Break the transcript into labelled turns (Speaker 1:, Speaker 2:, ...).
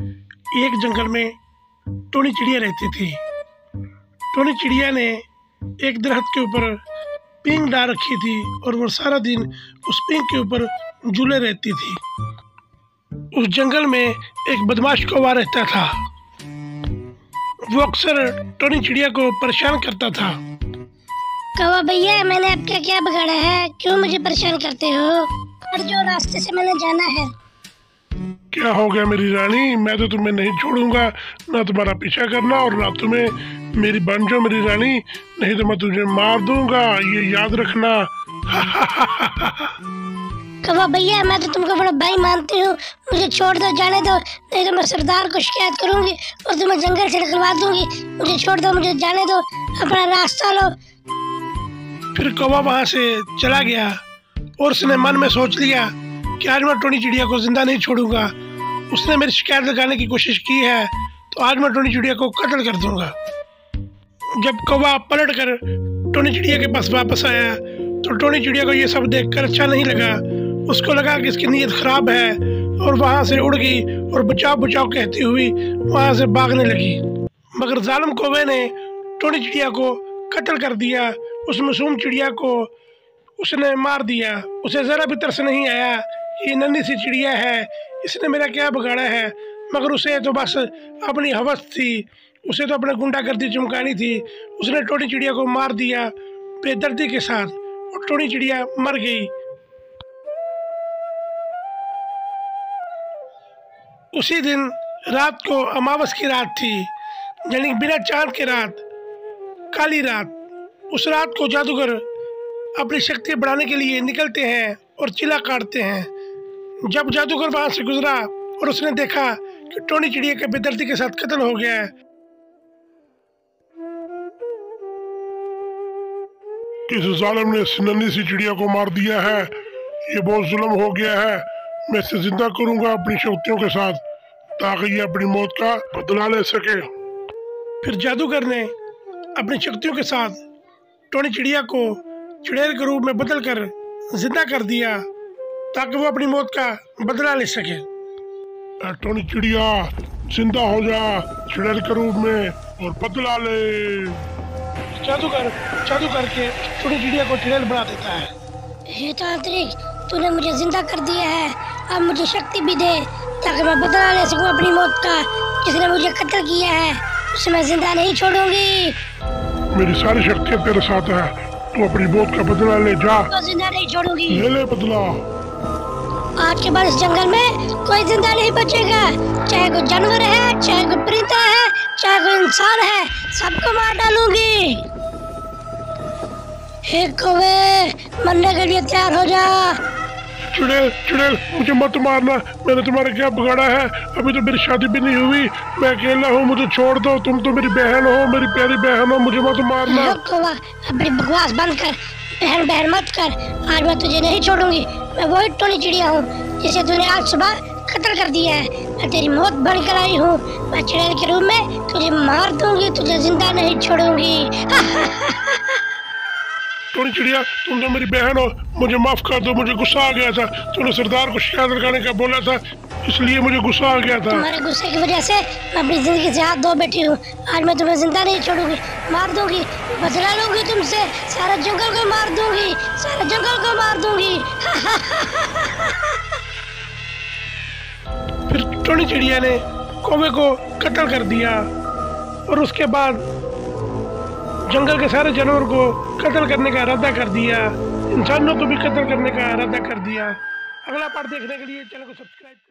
Speaker 1: एक जंगल में टोनी चिड़िया रहती थी। टोनी चिड़िया ने एक दरख्त के ऊपर पींग डाल रखी थी और वो सारा दिन उस पींग के ऊपर झूले रहती थी। उस जंगल में एक बदमाश कौवा रहता था। वो अक्सर टोनी चिड़िया को परेशान करता था।
Speaker 2: कौवा भैया, मैंने आपका क्या बिगाड़ा है? क्यों मुझे परेशान करते हो? और जो रास्ते से मैंने जाना है।
Speaker 1: क्या हो गया मेरी रानी? मैं तो तुम्हें नहीं छोड़ूंगा, ना तुम्हारा पीछा करना और ना तुम्हें मेरी बन जाओ मेरी रानी, नहीं तो मैं तुझे मार दूंगा, ये याद रखना।
Speaker 2: कौवा भैया, मैं तो तुमको बड़ा भाई मानती हूँ, मुझे छोड़ दो, जाने दो, नहीं तो मैं सरदार को शिकायत करूंगी और तुम्हें जंगल से निकलवा दूंगी। मुझे छोड़ दो, मुझे जाने दो, अपना रास्ता लो।
Speaker 1: फिर कौवा वहां से चला गया और उसने मन में सोच लिया कि आज मैं टोनी चिड़िया को जिंदा नहीं छोड़ूंगा। उसने मेरी शिकायत लगाने की कोशिश की है तो आज मैं टोनी चिड़िया को कत्ल कर दूंगा। जब कौवा पलट कर टोनी चिड़िया के पास वापस आया तो टोनी चिड़िया को ये सब देखकर अच्छा नहीं लगा। उसको लगा कि इसकी नीयत खराब है और वहां से उड़ गई और बचाओ बचाओ कहती हुई वहां से भागने लगी। मगर जालिम कौवे ने टोनी चिड़िया को कत्ल कर दिया। उस मासूम चिड़िया को उसने मार दिया। उसे जरा भी तरस नहीं आया, ये नन्ही सी चिड़िया है, इसने मेरा क्या बिगाड़ा है। मगर उसे तो बस अपनी हवस थी, उसे तो अपने गुंडागर्दी चमकानी थी। उसने टोनी चिड़िया को मार दिया बेदर्दी के साथ और टोनी चिड़िया मर गई। उसी दिन रात को अमावस की रात थी, यानी बिना चांद की रात, काली रात। उस रात को जादूगर अपनी शक्ति बढ़ाने के लिए निकलते हैं और चिल्ला काटते हैं। जब जादूगर वहां से गुजरा और उसने देखा कि टोनी चिड़िया के बेदर्दी के साथ कत्ल हो गया है, किस जालिम ने नन्ही सी चिड़िया को मार दिया है, ये बहुत जुल्म हो गया है। मैं इसे जिंदा करूंगा अपनी शक्तियों के साथ ताकि ये अपनी मौत का बदला ले सके। फिर जादूगर ने अपनी शक्तियों के साथ टोनी चिड़िया को चुड़ैल के रूप में बदल कर जिंदा कर दिया ताकि वो अपनी मौत का बदला ले सके। टोनी चिड़िया जिंदा हो जा चुड़ैल के रूप में और बदला ले। जादूगर जादू करके टोनी चिड़िया को चुड़ैल बना देता है।
Speaker 2: हे तांत्रिक, तूने मुझे जिंदा कर दिया है, अब मुझे शक्ति भी दे ताकि मैं बदला ले सकूं अपनी मौत का। जिसने मुझे कत्ल किया है उसे मैं जिंदा नहीं छोड़ूंगी।
Speaker 1: मेरी सारी शक्तियाँ तेरे साथ है, तू अपनी मौत का बदला ले जा।
Speaker 2: तो जिंदा नहीं छोड़ूंगी।
Speaker 1: ले बदला।
Speaker 2: आज के बाद इस जंगल में कोई जिंदा नहीं बचेगा, चाहे कोई जानवर है, चाहे कोई परिंदा है, चाहे कोई इंसान है, सबको मार डालूंगी। हे कौवे, मरने के लिए तैयार हो जा।
Speaker 1: चुड़ैल चुड़ैल, मुझे मत मारना, मैंने तुम्हारा क्या बिगाड़ा है? अभी तो मेरी शादी भी नहीं हुई, मैं अकेला हूँ, मुझे छोड़ दो। तुम तो मेरी बहन हो, मेरी प्यारी बहन हो, मुझे मत मारना।
Speaker 2: कौवा, अपनी बकवास बंद कर, बहन बहन मत कर। आज मैं तुझे नहीं छोड़ूंगी। मैं वही टोनी चिड़िया हूँ जिसे तूने आज सुबह कत्ल कर दिया है। मैं तेरी मौत बनकर आई हूँ। मैं चुड़ैल के रूप में तुझे मार दूंगी, तुझे जिंदा नहीं छोड़ूंगी।
Speaker 1: टोनी चिड़िया, तुम तो मेरी बहन हो, मुझे माफ कर दो, मुझे गुस्सा आ गया था। तूने सरदार को शिकायत लगाने का बोला था, इसलिए मुझे गुस्सा आ गया था।
Speaker 2: तुम्हारे गुस्से की वजह से मैं अपनी जिंदगी से हाथ धो बैठी हूँ। आज मैं तुम्हें जिंदा नहीं छोड़ूंगी, मार दूंगी, बदला लूंगी तुमसे, सारा जंगल को मार दूंगी, सारा जंगल को मार दूंगी।
Speaker 1: फिर टोनी चिड़िया ने कौवे को कत्ल कर दिया और उसके बाद जंगल के सारे जानवर को कत्ल करने का इरादा कर दिया, इंसानों को भी कत्ल करने का इरादा कर दिया। अगला पार्ट देखने के लिए चैनल को सब्सक्राइब करें।